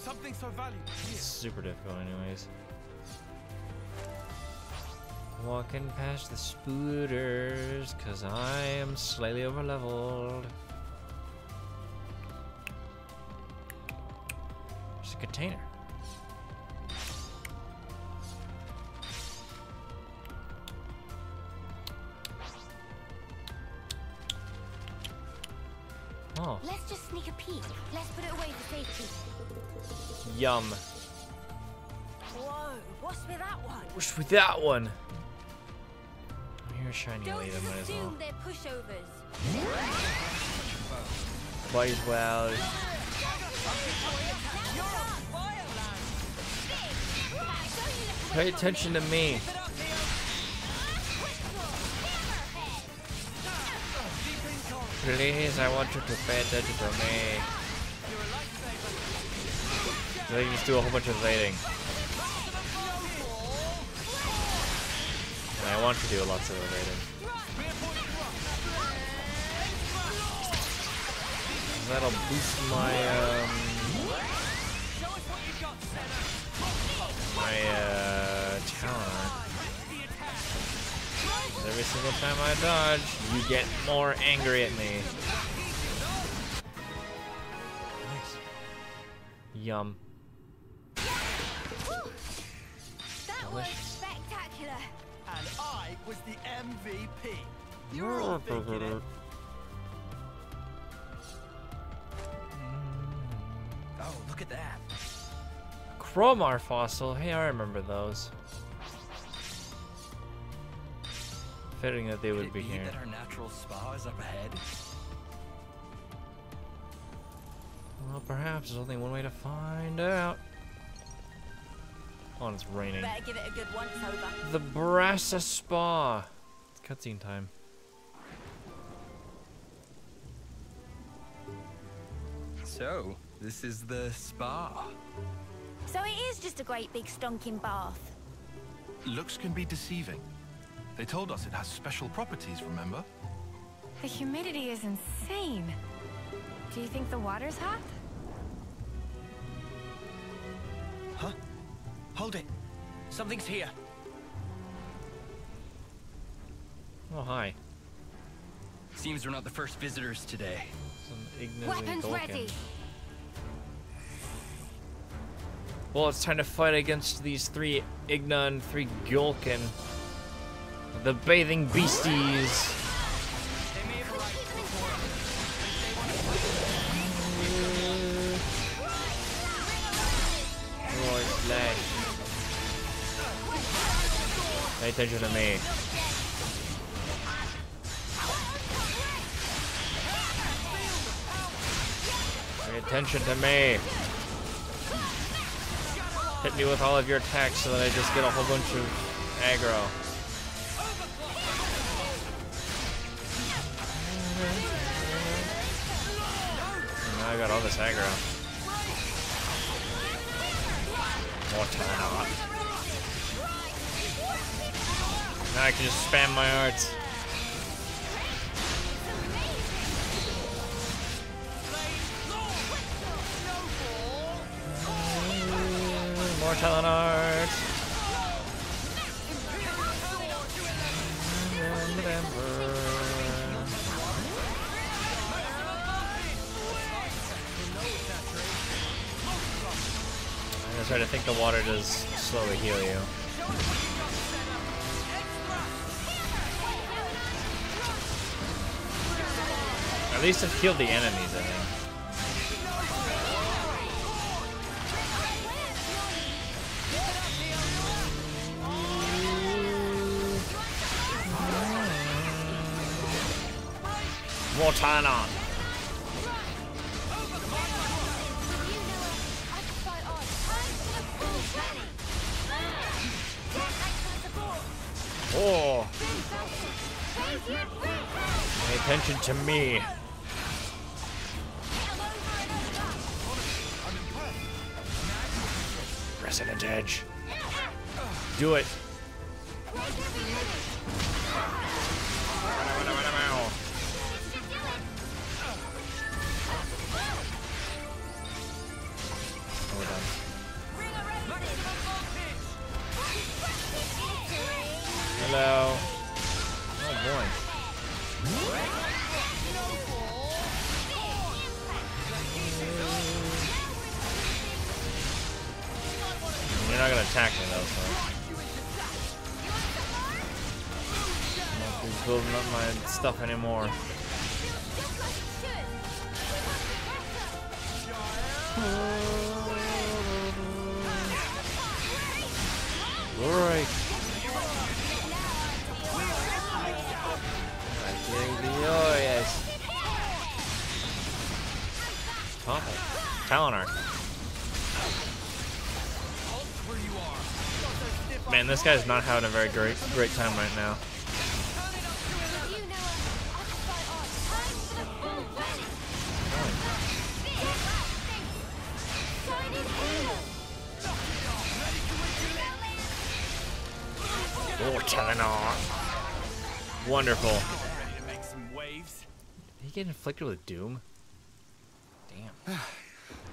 Something so valuable. It's super difficult, anyways. Walking past the spooters, cause I am slightly overleveled. There's a container. Oh. Let's just sneak a peek. Let's put it away for safety. Yum. Whoa, what's with that one? What's with that one? I'm here shiny Don't lady, might as well. assume they're pushovers. Might as well. Pay attention to me. Please, I want you to pay attention to me. They just do a whole bunch of evading. And I want to do lots of evading. That'll boost my talent. Every single time I dodge, you get more angry at me. Nice. Yum. That was spectacular. And I was the MVP. You're all thinking it. Oh, look at that. Chromar fossil. Hey, I remember those. Fitting that they would be here. That our natural spa is up ahead. Well, perhaps there's only one way to find out. Oh, and it's raining. Better give it a good once over. The Brassa Spa. It's cutscene time. So, this is the spa. So it is just a great big stonking bath. Looks can be deceiving. They told us it has special properties, remember? The humidity is insane. Do you think the water's hot? Huh? Hold it. Something's here. Oh, hi. Seems we're not the first visitors today. Some Ignis and Weapons Golkin. ready. Well, it's time to fight against these 3 Igna and 3 Gulkin. The bathing beasties. Roar slash. Pay attention to me. Pay attention to me. Hit me with all of your attacks so that I just get a whole bunch of aggro. Now I got all this aggro. More time. Now I can just spam my arts. More talent arts. I try to think the water does slowly heal you. At least it healed the enemies, I think. More time on. Oh. Pay attention to me. Resident Edge. Do it. we're done. Hello. Oh boy. You're not gonna attack me though, so. I'm not building up my stuff anymore. Alright. Oh yes. Oh, Talon Arc. Man, this guy's not having a very great time right now. Oh, Talon Arc. Wonderful. Did he get inflicted with doom? Damn.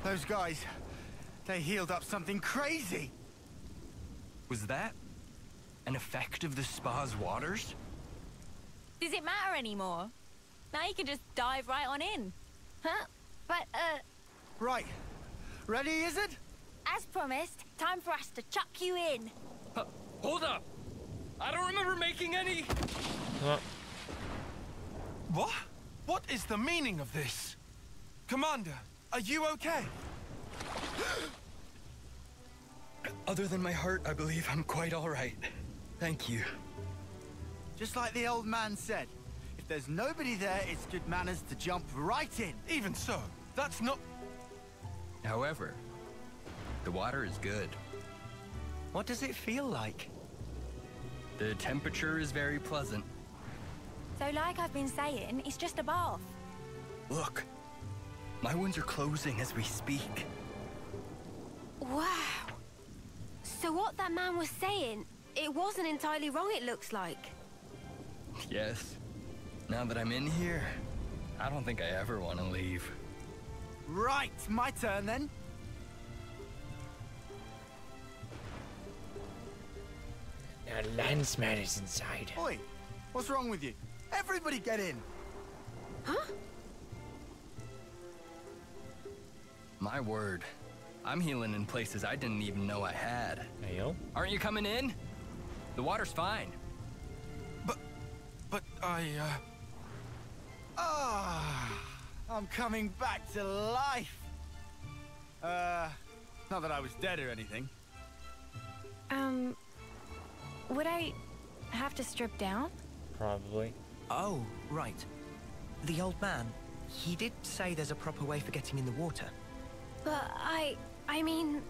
Those guys, they healed up something crazy. Was that an effect of the spa's waters? Does it matter anymore? Now you can just dive right on in. Huh? But, Right. Ready, is it? as promised, time for us to chuck you in. Hold up! I don't remember making any... What? What is the meaning of this? Commander, are you okay? Other than my heart, I believe I'm quite all right. Thank you. Just like the old man said, if there's nobody there, it's good manners to jump right in. Even so, that's not... However, the water is good. What does it feel like? The temperature is very pleasant. So like I've been saying, it's just a bath. Look, my wounds are closing as we speak. Wow. So what that man was saying, it wasn't entirely wrong, it looks like. Yes. Now that I'm in here, I don't think I ever want to leave. Right, my turn then. A landsman is inside. Oi, what's wrong with you? Everybody get in. Huh? My word, I'm healing in places I didn't even know I had. Hey, yo. Aren't you coming in? The water's fine. But I, I'm coming back to life. Not that I was dead or anything. Would I have to strip down? Probably. Oh, right. The old man, he did say there's a proper way for getting in the water. But I mean...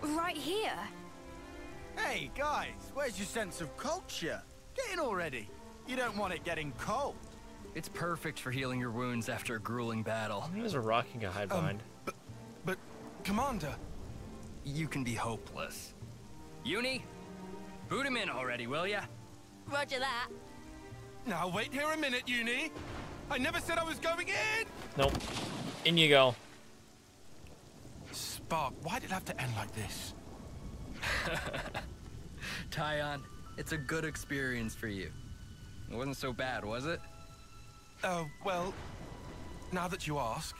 right here. Hey, guys, where's your sense of culture? Get in already. You don't want it getting cold. It's perfect for healing your wounds after a grueling battle. There's a rock you can hide behind. but, Commander, You can be hopeless. Uni, boot him in already, will ya? Roger that. now wait here a minute, Uni. I never said I was going in! Nope. In you go. Spark, why did it have to end like this? Tyon, it's a good experience for you. It wasn't so bad, was it? Oh, well, now that you ask.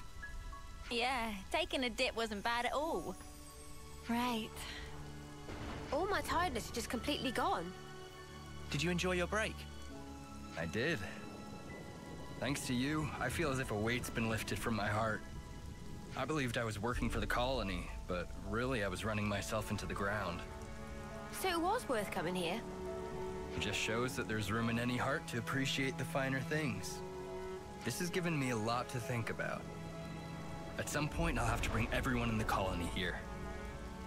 Yeah, taking a dip wasn't bad at all. Right. All my tiredness is just completely gone. Did you enjoy your break? I did. Thanks to you, I feel as if a weight's been lifted from my heart. I believed I was working for the colony, but really I was running myself into the ground. So it was worth coming here. It just shows that there's room in any heart to appreciate the finer things. This has given me a lot to think about. At some point, I'll have to bring everyone in the colony here.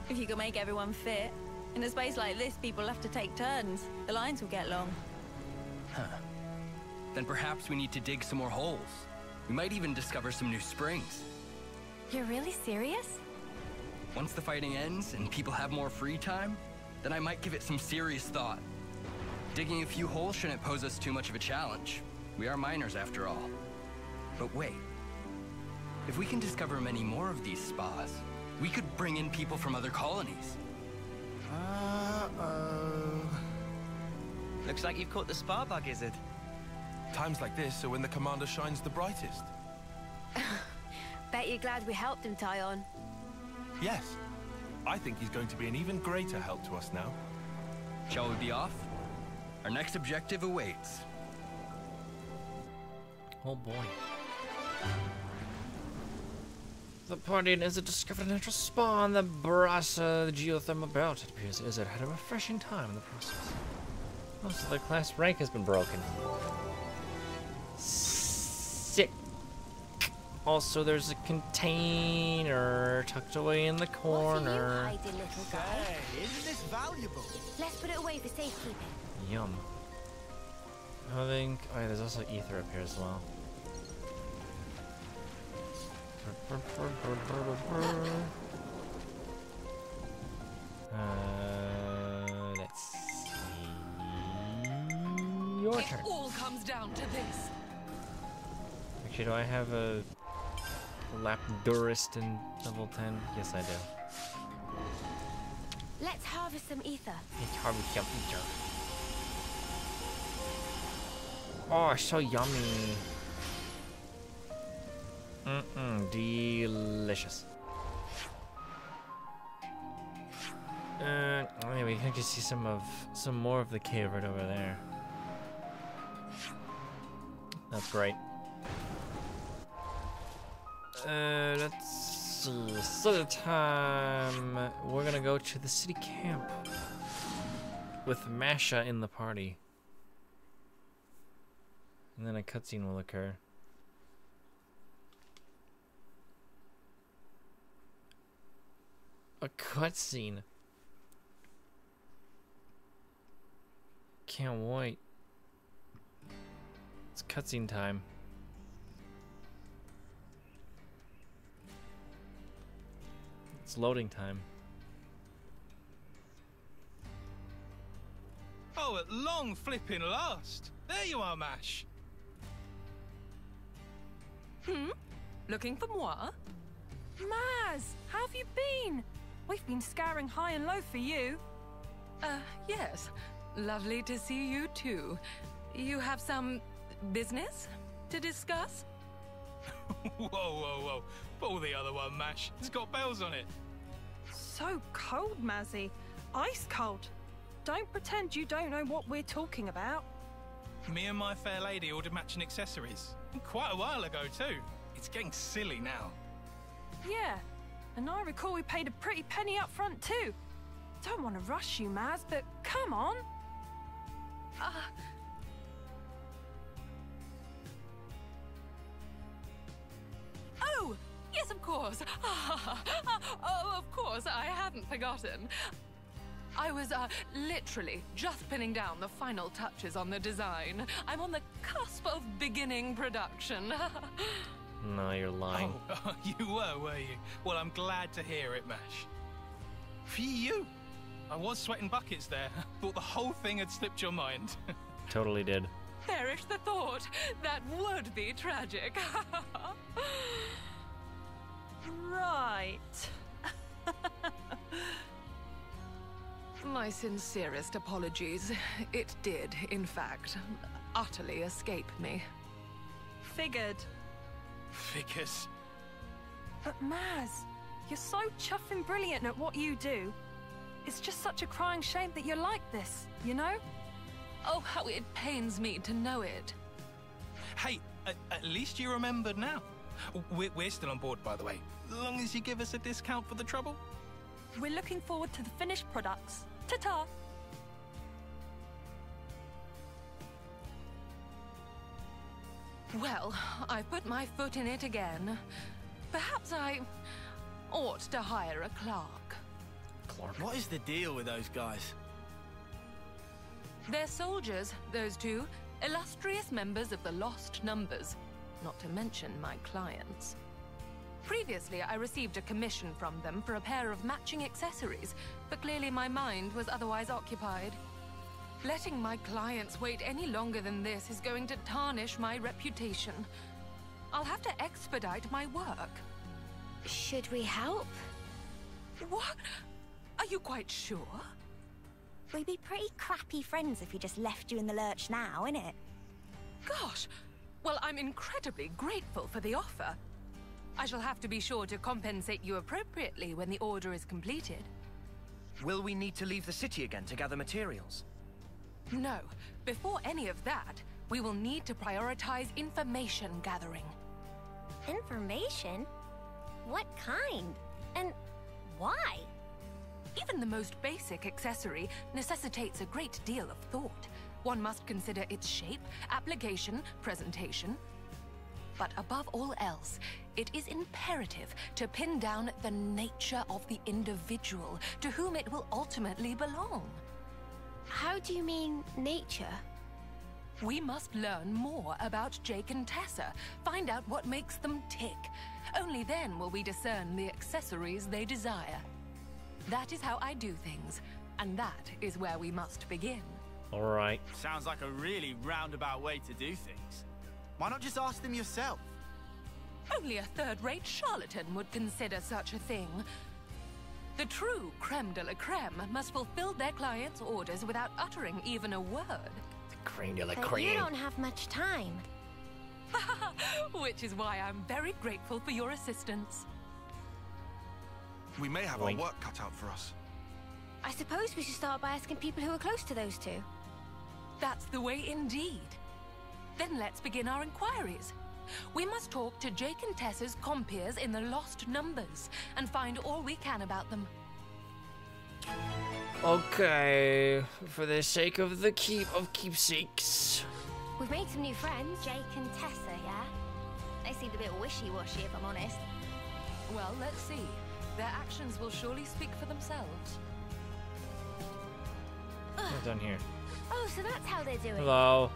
If you can make everyone fit. In a space like this, people have to take turns. The lines will get long. Huh. Then perhaps we need to dig some more holes. We might even discover some new springs. You're really serious? Once the fighting ends and people have more free time, then I might give it some serious thought. Digging a few holes shouldn't pose us too much of a challenge. We are miners after all. But wait. If we can discover many more of these spas, we could bring in people from other colonies. Uh-oh. Looks like you've caught the spa bug, Izzard. Times like this are when the commander shines the brightest. Bet you're glad we helped him, Tyon. Yes. I think he's going to be an even greater help to us now. Shall we be off? Our next objective awaits. Oh boy. The party and Izzard discovered a natural spa on the Brasa geothermal belt. It appears Izzard had a refreshing time in the process. Most of the class rank has been broken. Sick. Also, there's a container tucked away in the corner. What are you hiding, little guy? Hey, isn't this valuable? Let's put it away for safekeeping. Yum. I think. Oh yeah, there's also ether up here as well. Let's see. Your turn. It all comes down to this. Actually, do I have a Lapdurist in level 10? Yes, I do. Let's harvest some ether. It's harvest some ether. Oh, so yummy. Delicious. Yeah, we can just see some more of the cave right over there. That's great. Let's see. So the time we're gonna go to the city camp with Masha in the party, and then a cutscene will occur. A cutscene. Can't wait. It's cutscene time. It's loading time. Oh, at long flipping last. There you are, Mash. Looking for moi? Maz, how have you been? We've been scouring high and low for you. Yes. Lovely to see you too. You have some business to discuss? Whoa, whoa, whoa. Pull the other one, Mash. It's got bells on it. So cold, Mazzy. Ice cold. Don't pretend you don't know what we're talking about. Me and my fair lady ordered matching accessories. Quite a while ago, too. It's getting silly now. Yeah, and I recall we paid a pretty penny up front too. Don't want to rush you, Maz, but come on. Oh, yes, of course. Oh, of course, I hadn't forgotten. I was literally just pinning down the final touches on the design. I'm on the cusp of beginning production. No, you're lying. Oh, you were you? Well, I'm glad to hear it, Mash. Phew! I was sweating buckets there. Thought the whole thing had slipped your mind. Totally did. Perish the thought. That would be tragic. Right. My sincerest apologies. It did, in fact, utterly escape me. Figured. Figures. But Maz, you're so chuffing brilliant at what you do. It's just such a crying shame that you're like this, you know? Oh, how it pains me to know it. Hey, at least you remembered now. We're still on board, by the way. Long as you give us a discount for the trouble. We're looking forward to the finished products. Ta-ta! Well, I put my foot in it again. Perhaps I ought to hire a clerk. What is the deal with those guys? They're soldiers, those two. Illustrious members of the Lost Numbers. Not to mention my clients. Previously, I received a commission from them for a pair of matching accessories, but clearly my mind was otherwise occupied. Letting my clients wait any longer than this is going to tarnish my reputation. I'll have to expedite my work. Should we help? What? Are you quite sure? We'd be pretty crappy friends if we just left you in the lurch now, innit? Gosh, well, I'm incredibly grateful for the offer. I shall have to be sure to compensate you appropriately when the order is completed. Will we need to leave the city again to gather materials? No, before any of that, we will need to prioritize information gathering. Information? What kind? And why? Even the most basic accessory necessitates a great deal of thought. One must consider its shape, application, presentation. But above all else, it is imperative to pin down the nature of the individual to whom it will ultimately belong. How do you mean, nature? We must learn more about Jake and Tessa, find out what makes them tick. Only then will we discern the accessories they desire. That is how I do things, and that is where we must begin. All right. Sounds like a really roundabout way to do things. Why not just ask them yourself? Only a third-rate charlatan would consider such a thing. The true creme de la creme must fulfill their clients' orders without uttering even a word. Creme de la But creme. you don't have much time. Which is why I'm very grateful for your assistance. We may have Wink. our work cut out for us. I suppose we should start by asking people who are close to those two. That's the way indeed. Then let's begin our inquiries. We must talk to Jake and Tessa's compeers in the Lost Numbers and find all we can about them. Okay, for the sake of the keepsakes. We've made some new friends. Jake and Tessa, yeah? They seemed a bit wishy-washy, if I'm honest. Well, let's see. Their actions will surely speak for themselves. What's done here? Oh, so that's how they're doing. Hello.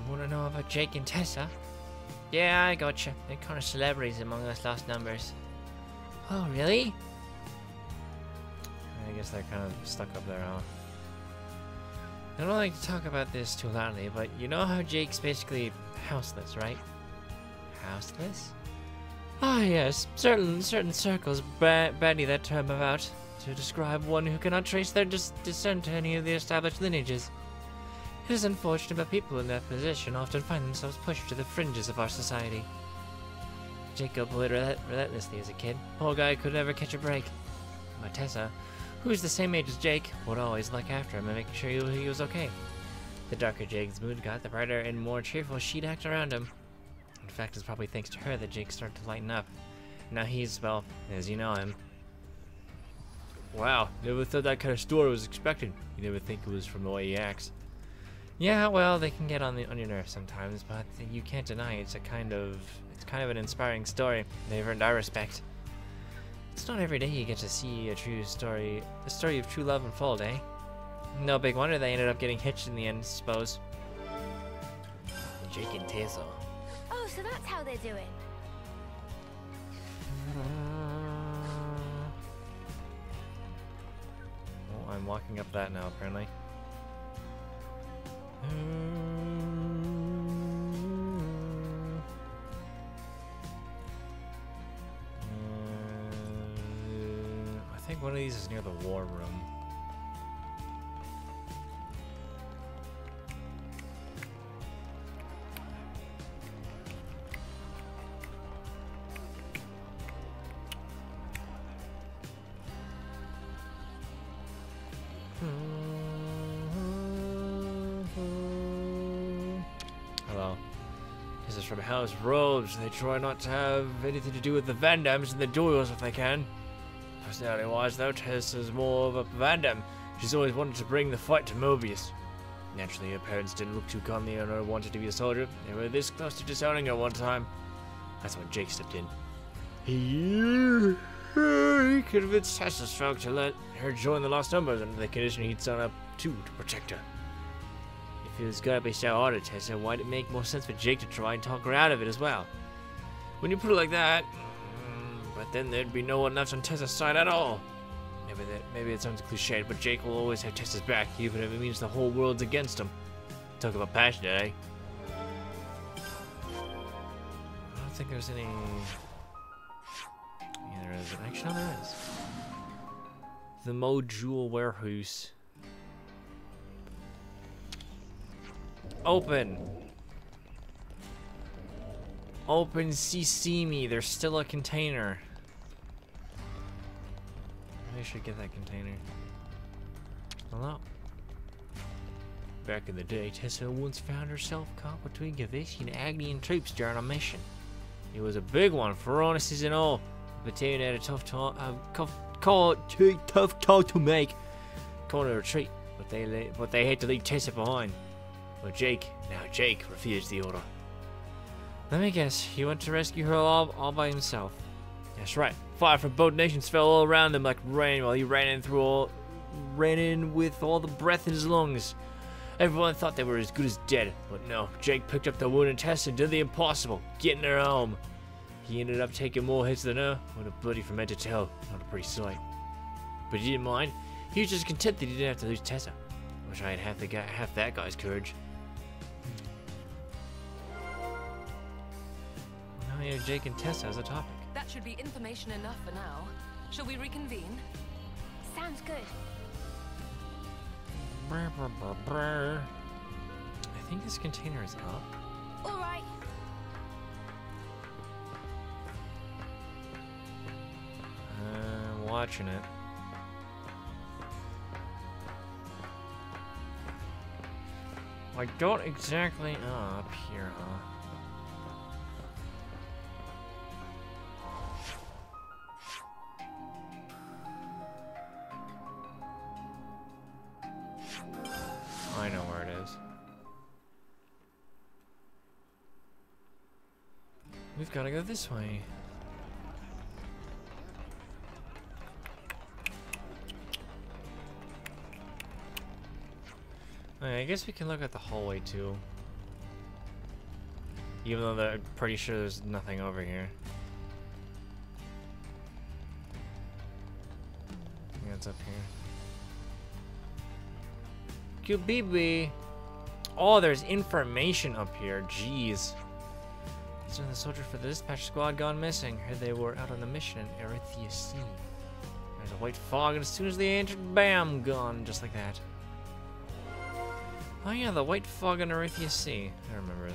You want to know about Jake and Tessa? Yeah, I gotcha. They're kind of celebrities among us Lost Numbers. Oh, really? I guess they're kind of stuck up there, huh? I don't like to talk about this too loudly, but you know how Jake's basically houseless, right? Houseless? Ah, yes. Certain circles bandy that term about to describe one who cannot trace their descent to any of the established lineages. It is unfortunate, but people in that position often find themselves pushed to the fringes of our society. Jacob bullied relentlessly as a kid. Poor guy could never catch a break. But Tessa, who's the same age as Jake, would always look after him and make sure he was okay. The darker Jake's mood got, the brighter and more cheerful she'd act around him. In fact, it's probably thanks to her that Jake started to lighten up. Now he's, well, as you know him. Wow, never thought that kind of story was expected. You never think it was from the way he acts. Yeah, well, they can get on your nerves sometimes, but you can't deny it's kind of an inspiring story. They've earned our respect. It's not every day you get to see a story of true love unfold, eh? No big wonder they ended up getting hitched in the end, I suppose. Jake and Tessa. Oh, so that's how they're doing. Oh, I'm walking up that now, apparently. I think one of these is near the war room. Hello. This is from House Robes. They try not to have anything to do with the Van Dams and the duels if they can. Personality-wise, though, Tess is more of a Van Dam. She's always wanted to bring the fight to Mobius. Naturally, her parents didn't look too kindly on her wanting to be a soldier. They were this close to disowning her one time. That's when Jake stepped in. He convinced Tessa Stroke to let her join the Lost Numbers under the condition he'd sign up to protect her. If it was gonna be so hard at Tessa, why'd it make more sense for Jake to try and talk her out of it as well? When you put it like that, but then there'd be no one left on Tessa's side at all. Maybe it sounds cliched, but Jake will always have Tessa's back, even if it means the whole world's against him. Talk about passionate, eh? don't think there's any... Yeah, there is. Actually, no, there is. The Module Warehouse. Open! Open CC me. There's still a container. Maybe I should get that container. Hello? Back in the day, Tessa once found herself caught between Gavish and Agnian troops during a mission. It was a big one for honestness and all. The battalion had a tough call to make. Called a retreat, but they had to leave Tessa behind. But Jake refused the order. Let me guess, he went to rescue her all by himself. That's right. Fire from both nations fell all around him like rain while he ran in with all the breath in his lungs. Everyone thought they were as good as dead, but no, Jake picked up the wounded Tess and did the impossible, getting her home. He ended up taking more hits than her. What a bloody from head to toe. Not a pretty sight. But he didn't mind. He was just content that he didn't have to lose Tessa. Wish I had half that guy's courage. Now we have Jake and Tessa as a topic. That should be information enough for now. Shall we reconvene? Sounds good. Brr, brr, brr, brr. I think this container is up. All right. I'm watching it. I don't exactly... Oh, up here, huh? I know where it is. We've got to go this way. Okay, I guess we can look at the hallway too. Even though I'm pretty sure there's nothing over here. I think it's up here. QBB. Oh, there's information up here. Jeez. These are the soldiers for the dispatch squad gone missing. Heard they were out on a mission in Erythia Sea. There's a white fog, and as soon as they entered, bam, gone, just like that. Oh yeah, the white fog in Erythia Sea. I remember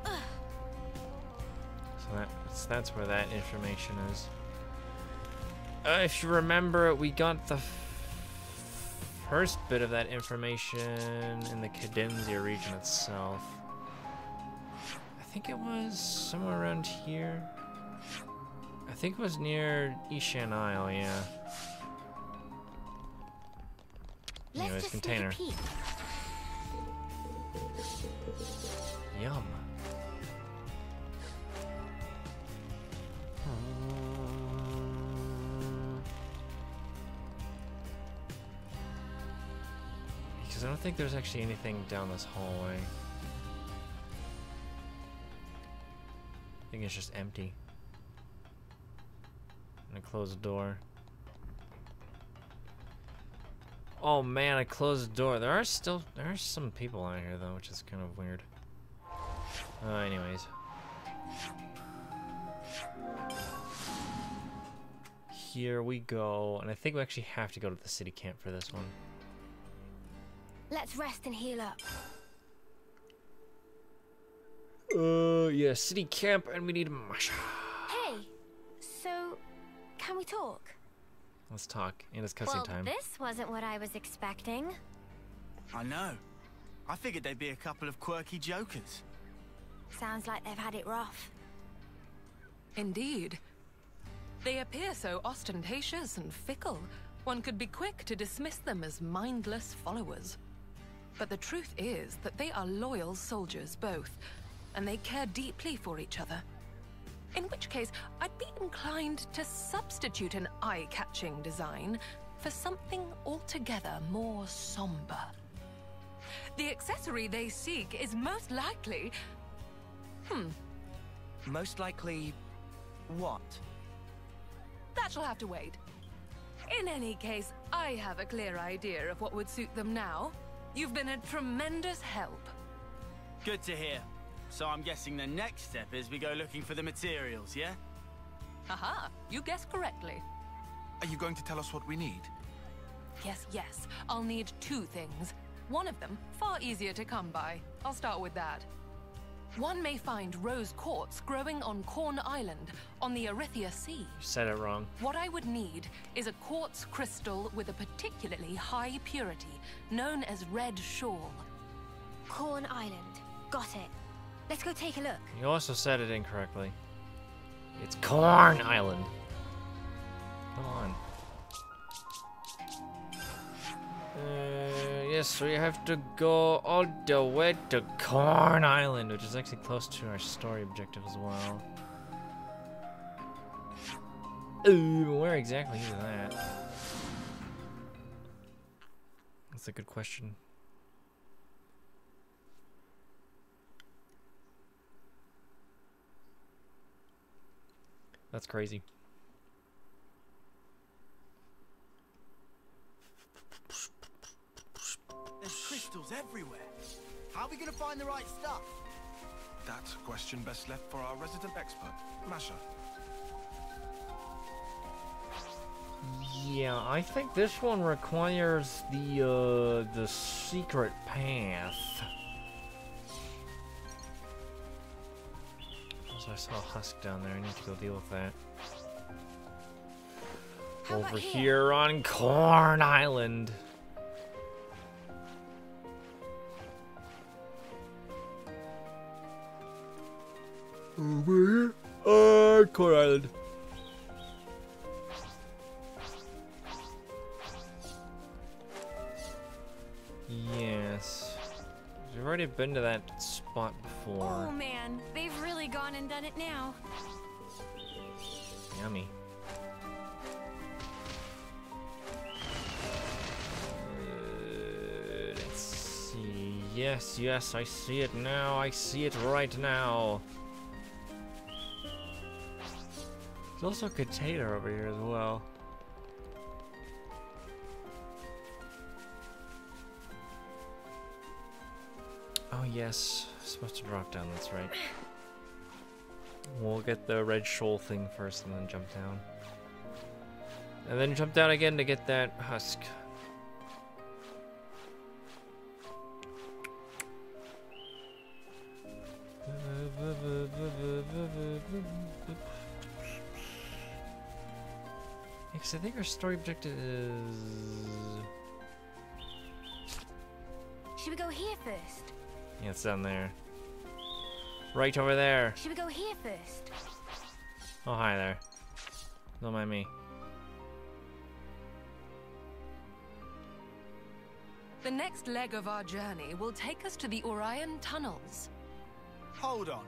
that. So that's where that information is. If you remember, we got the first bit of that information in the Cadenzia region itself. I think it was somewhere around here. I think it was near Ishan Isle, yeah. Anyways, container. Yum. Because I don't think there's actually anything down this hallway. I think it's just empty. I'm gonna close the door. Oh man, I closed the door. There are some people out here though, which is kind of weird. Anyways. Here we go, and I think we actually have to go to the city camp for this one. Let's rest and heal up. Yeah, city camp, and we need a Masha. Hey, so can we talk? Let's talk, and it's cutscene time. Well, this wasn't what I was expecting. I know. I figured they'd be a couple of quirky jokers. Sounds like they've had it rough. Indeed. They appear so ostentatious and fickle, one could be quick to dismiss them as mindless followers. But the truth is that they are loyal soldiers both, and they care deeply for each other. In which case, I'd be inclined to substitute an eye-catching design for something altogether more somber. The accessory they seek is most likely... Most likely... what? That shall have to wait. In any case, I have a clear idea of what would suit them now. You've been a tremendous help. Good to hear. So I'm guessing the next step is we go looking for the materials, yeah? Haha, you guessed correctly. Are you going to tell us what we need? Yes. I'll need 2 things. One of them, far easier to come by. I'll start with that. One may find rose quartz growing on Corn Island, on the Erythia Sea. You said it wrong. What I would need is a quartz crystal with a particularly high purity, known as red shawl. Corn Island. Got it. Let's go take a look. You also said it incorrectly. It's Corn Island. Come on. Yes, we have to go all the way to Corn Island, which is actually close to our story objective as well. Ooh, where exactly is that? That's a good question. That's crazy. There's crystals everywhere. How are we gonna find the right stuff? That's a question best left for our resident expert, Masha. Yeah, I think this one requires the secret path. Also, I saw a husk down there. I need to go deal with that. Over here on Corn Island. Over here, Corn Island. Yes. We've already been to that spot before. Oh man, they've really gone and done it now. Yummy. Let's see. Yes, I see it now. I see it right now. There's also a container over here as well. Oh yes, supposed to drop down, that's right. We'll get the red shoal thing first and then jump down. And then jump down again to get that husk. Because I think our story objective is... Should we go here first? Yeah, it's down there. Right over there. Should we go here first? Oh, hi there. Don't mind me. The next leg of our journey will take us to the Orion tunnels. Hold on.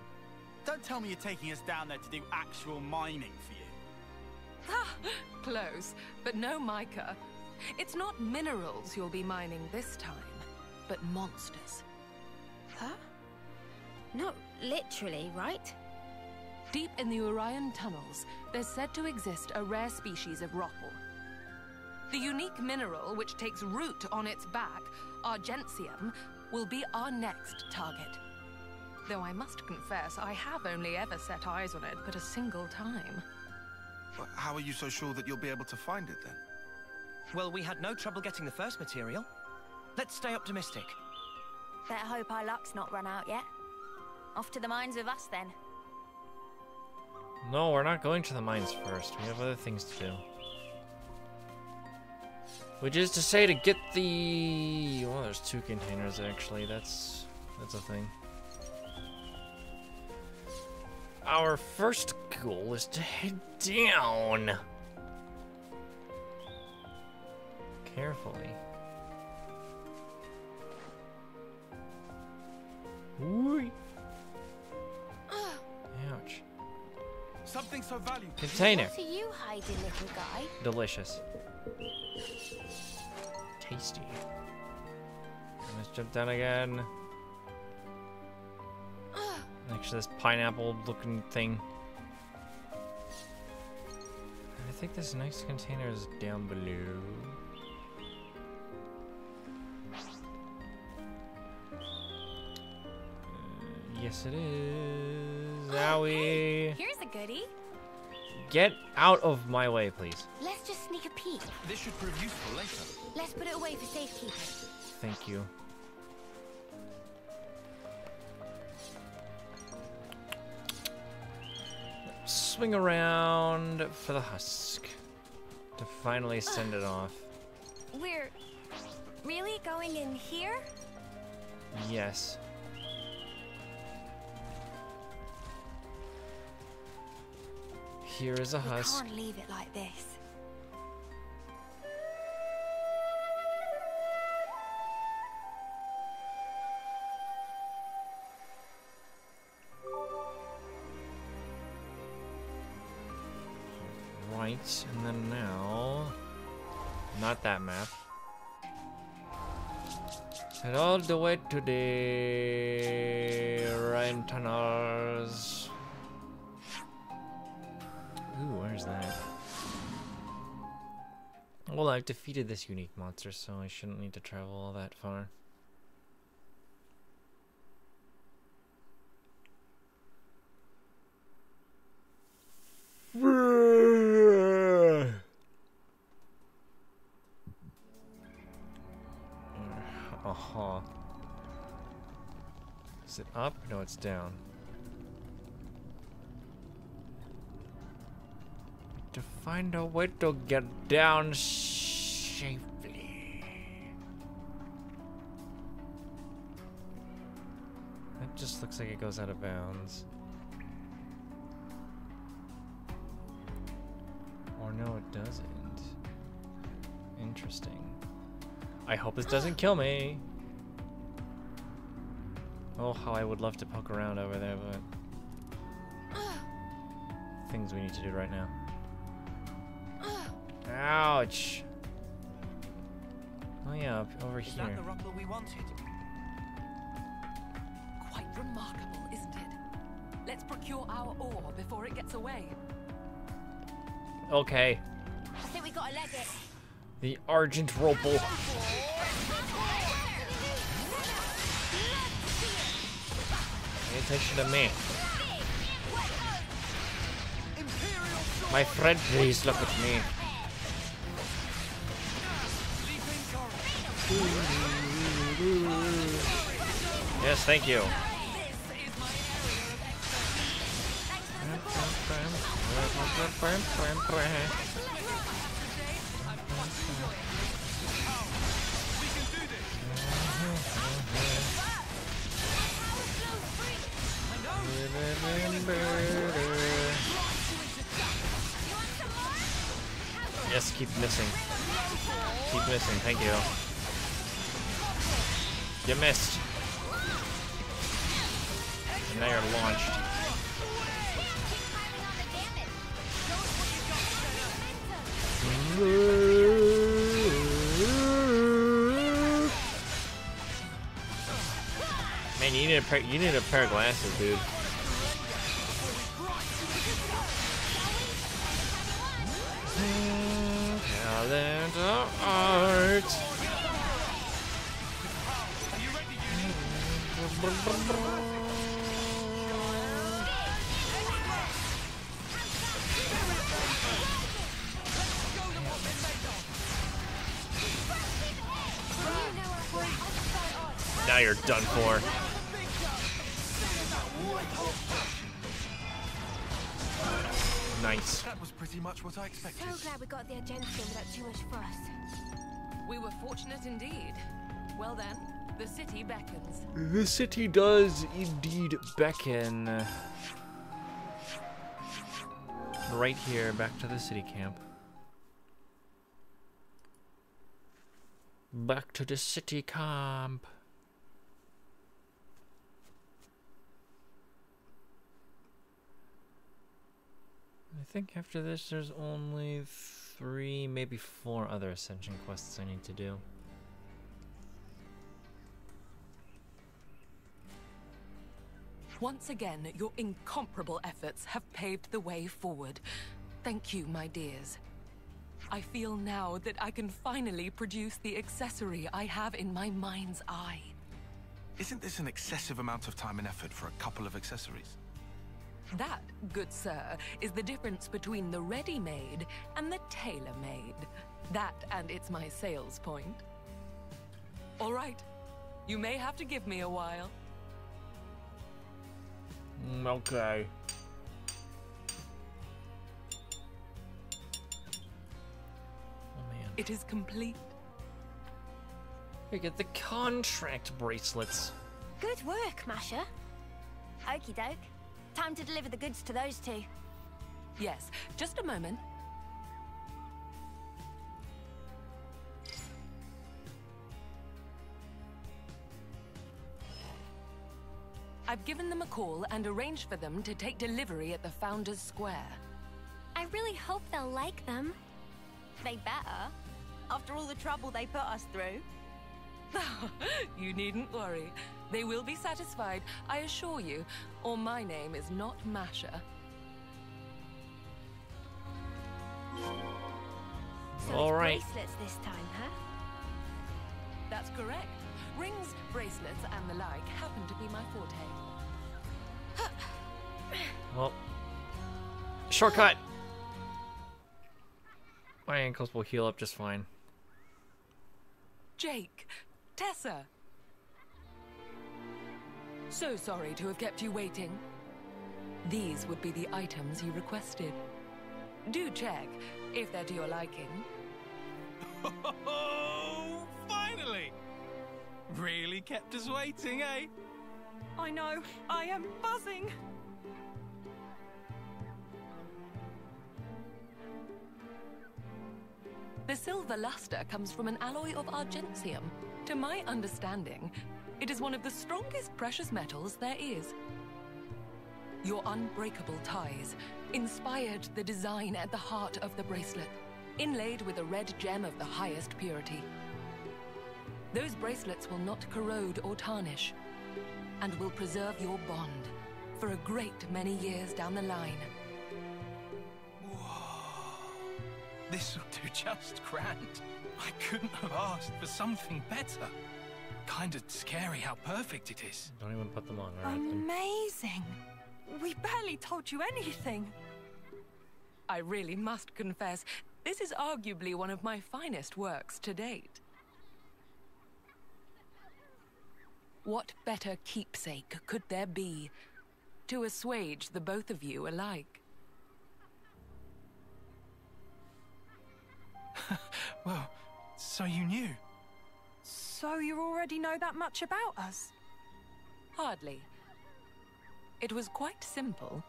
Don't tell me you're taking us down there to do actual mining for you. Close, but no mica. It's not minerals you'll be mining this time, but monsters. Huh? Not literally, right? Deep in the Orion tunnels, there's said to exist a rare species of rottle. The unique mineral which takes root on its back, argentium, will be our next target. Though I must confess, I have only ever set eyes on it but a single time. But how are you so sure that you'll be able to find it then? Well, we had no trouble getting the first material. Let's stay optimistic. Better hope our luck's not run out yet. Off to the mines with us then. No, we're not going to the mines first. We have other things to do. Which is to say to get the... Well, there's 2 containers actually. That's a thing. Our first goal is to head down. Carefully. Ooh. Ouch. Something so valuable. Container. What are you hiding, little guy? Delicious. Tasty. Let's jump down again. Next to this pineapple looking thing. And I think this next container is down below. Yes, it is. Owie. Here's a goodie. Get out of my way, please. Let's just sneak a peek. This should prove useful later. Let's put it away for safekeeping. Thank you. Swing around for the husk to finally send it off. We're really going in here? Yes. Here is a husk. We can't leave it like this. Right, and then now... Not that map. Head all the way to the Rhine tunnels. Ooh, where's that? Well, I've defeated this unique monster, so I shouldn't need to travel all that far. Aha. Is it up? No, it's down. To find a way to get down safely. That just looks like it goes out of bounds. Or no, it doesn't. Interesting. I hope this doesn't kill me. Oh, how I would love to poke around over there, but... things we need to do right now. Ouch! Oh yeah, over Is here. that the rumble we wanted? Quite remarkable, isn't it? Let's procure our ore before it gets away. Okay. I think we gotta leg it. The Argent Ropal. Pay attention to me. My friend, please look at me. Yes, thank you. Yes, keep missing. Keep missing, thank you. You missed. And now you're launched. Man, you need a pair of glasses, dude. Talent of art. Now you're done for. Nice. That was pretty much what I expected. So glad we got the agenda without too much fuss. We were fortunate indeed. Well then, the city beckons. The city does indeed beckon. Right here, back to the city camp. Back to the city camp. I think after this there's only 3, maybe 4 other ascension quests I need to do. Once again, your incomparable efforts have paved the way forward. Thank you, my dears. I feel now that I can finally produce the accessory I have in my mind's eye. Isn't this an excessive amount of time and effort for a couple of accessories? That, good sir, is the difference between the ready-made and the tailor-made. That, and it's my sales point. All right. You may have to give me a while. Okay. Oh man. It is complete. We get the contract bracelets. Good work, Masha. Okie doke. Time to deliver the goods to those two. Yes, just a moment. I've given them a call and arranged for them to take delivery at the Founders Square. I really hope they'll like them. They better. After all the trouble they put us through. You needn't worry. They will be satisfied, I assure you, or my name is not Masha. So All it's right. bracelets this time, huh? That's correct. Rings, bracelets, and the like happen to be my forte. Well, shortcut. My ankles will heal up just fine. Jake, Tessa. So sorry to have kept you waiting. These would be the items you requested. Do check if they're to your liking. Oh, finally! Really kept us waiting, eh? I know. I am buzzing. The silver luster comes from an alloy of argentium. To my understanding, it is one of the strongest precious metals there is. Your unbreakable ties inspired the design at the heart of the bracelet, inlaid with a red gem of the highest purity. Those bracelets will not corrode or tarnish, and will preserve your bond for a great many years down the line. This will do just grand. I couldn't have asked for something better. Kinda scary how perfect it is. Don't even put them on. All right, then. Amazing. We barely told you anything. I really must confess, this is arguably one of my finest works to date. What better keepsake could there be to assuage the both of you alike? Well, so you knew. So you already know that much about us? Hardly. It was quite simple.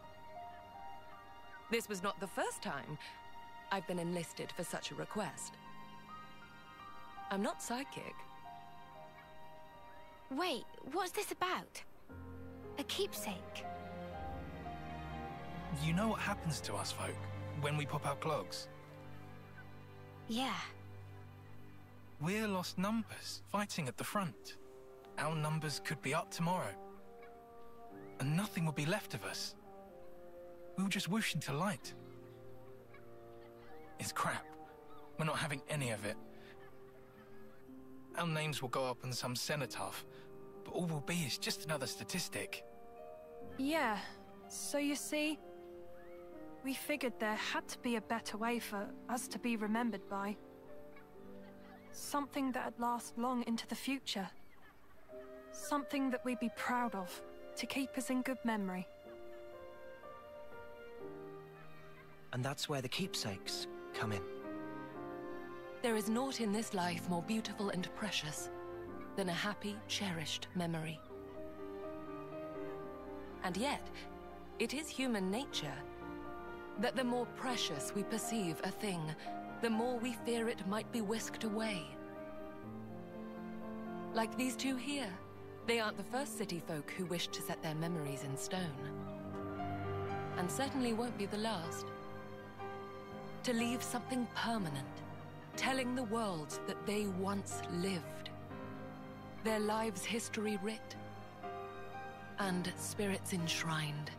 This was not the first time I've been enlisted for such a request. I'm not psychic. Wait, what's this about? A keepsake? You know what happens to us folk when we pop our clogs? Yeah. We're lost numbers, fighting at the front. Our numbers could be up tomorrow. And nothing will be left of us. We'll just whoosh into light. It's crap. We're not having any of it. Our names will go up in some cenotaph, but all we'll be is just another statistic. Yeah. So you see, we figured there had to be a better way for us to be remembered by. Something that'd last long into the future. Something that we'd be proud of, to keep us in good memory. And that's where the keepsakes come in. There is naught in this life more beautiful and precious than a happy, cherished memory. And yet, it is human nature that the more precious we perceive a thing, the more we fear it might be whisked away. Like these two here. They aren't the first city folk who wish to set their memories in stone. And certainly won't be the last. To leave something permanent, telling the world that they once lived. Their lives' history writ, and spirits enshrined.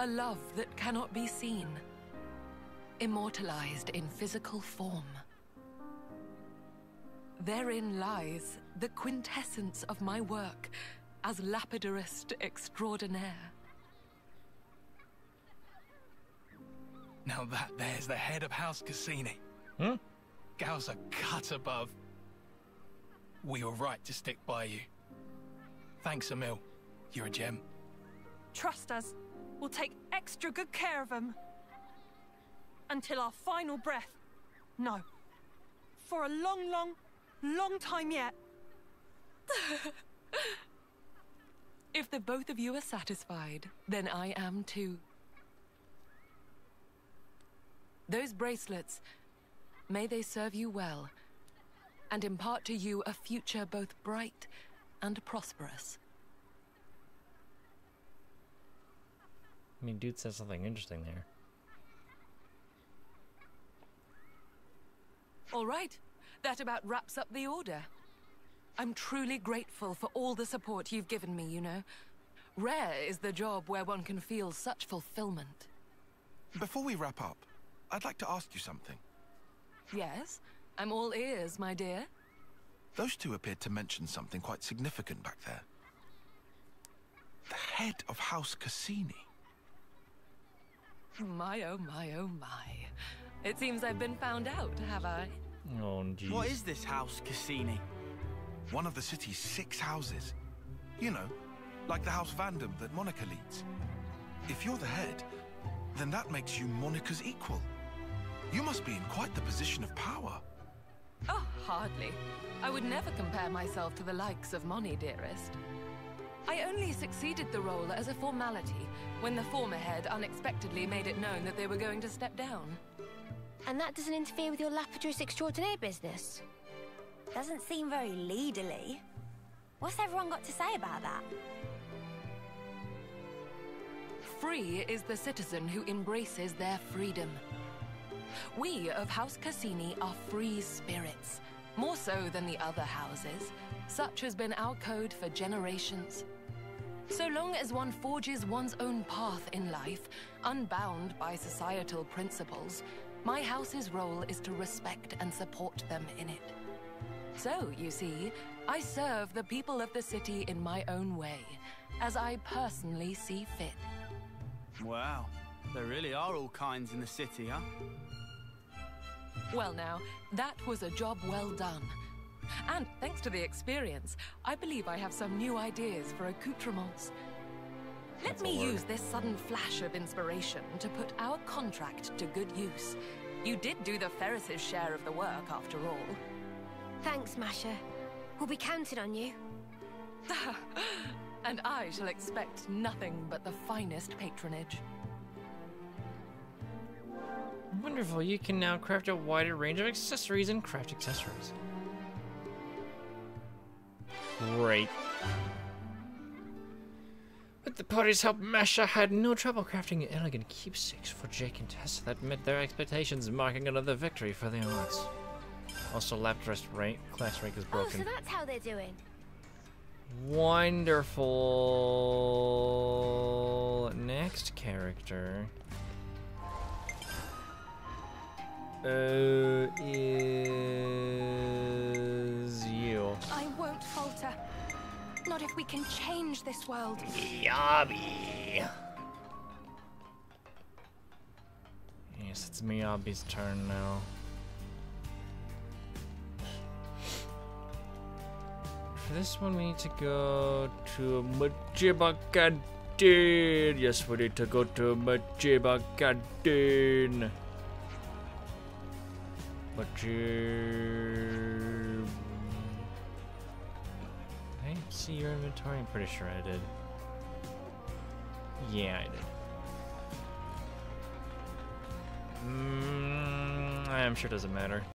A love that cannot be seen, immortalized in physical form. Therein lies the quintessence of my work as lapidarist extraordinaire. Now there's the head of House Cassini. Hmm? Gal's a cut above. We were right to stick by you. Thanks, Emil. You're a gem. Trust us. We'll take extra good care of him. Until our final breath. No. For a long, long, long time yet. If the both of you are satisfied, then I am too. Those bracelets, may they serve you well, and impart to you a future both bright and prosperous. I mean, dude said something interesting there. All right, that about wraps up the order. I'm truly grateful for all the support you've given me, you know. Rare is the job where one can feel such fulfillment. Before we wrap up, I'd like to ask you something. Yes, I'm all ears, my dear. Those two appeared to mention something quite significant back there. The head of House Cassini. My, oh my, oh my. It seems I've been found out, have I? Oh, jeez. What is this House Cassini? One of the city's 6 houses. You know, like the House Vandam that Monica leads. If you're the head, then that makes you Monica's equal. You must be in quite the position of power. Oh, hardly. I would never compare myself to the likes of Moni, dearest. I only succeeded the role as a formality when the former head unexpectedly made it known that they were going to step down. And that doesn't interfere with your lapidarist extraordinaire business? Doesn't seem very leaderly. What's everyone got to say about that? Free is the citizen who embraces their freedom. We of House Cassini are free spirits, more so than the other houses. Such has been our code for generations. So long as one forges one's own path in life, unbound by societal principles, my house's role is to respect and support them in it. So, you see, I serve the people of the city in my own way, as I personally see fit. Wow, there really are all kinds in the city, huh? Well now, that was a job well done. And thanks to the experience, I believe I have some new ideas for accoutrements. Let me use this sudden flash of inspiration to put our contract to good use. You did do the Ferris's share of the work, after all. Thanks, Masha. We'll be counting on you. And I shall expect nothing but the finest patronage. Wonderful, you can now craft a wider range of accessories and craft accessories. Great. With the party's help, Masha had no trouble crafting elegant keepsakes for Jake and Tessa that met their expectations, marking another victory for the arts. Also, Lapdress class rank is broken. Oh, so that's how they're doing. Wonderful. Next character is you. I won't falter. Not if we can change this world. Miyabi. Yes, it's Miyabi's turn now. For this one, we need to go to Majibakadin. Yes, we need to go to Majibakadin. I see your inventory. I'm pretty sure I did. Yeah, I did. I'm sure it doesn't matter.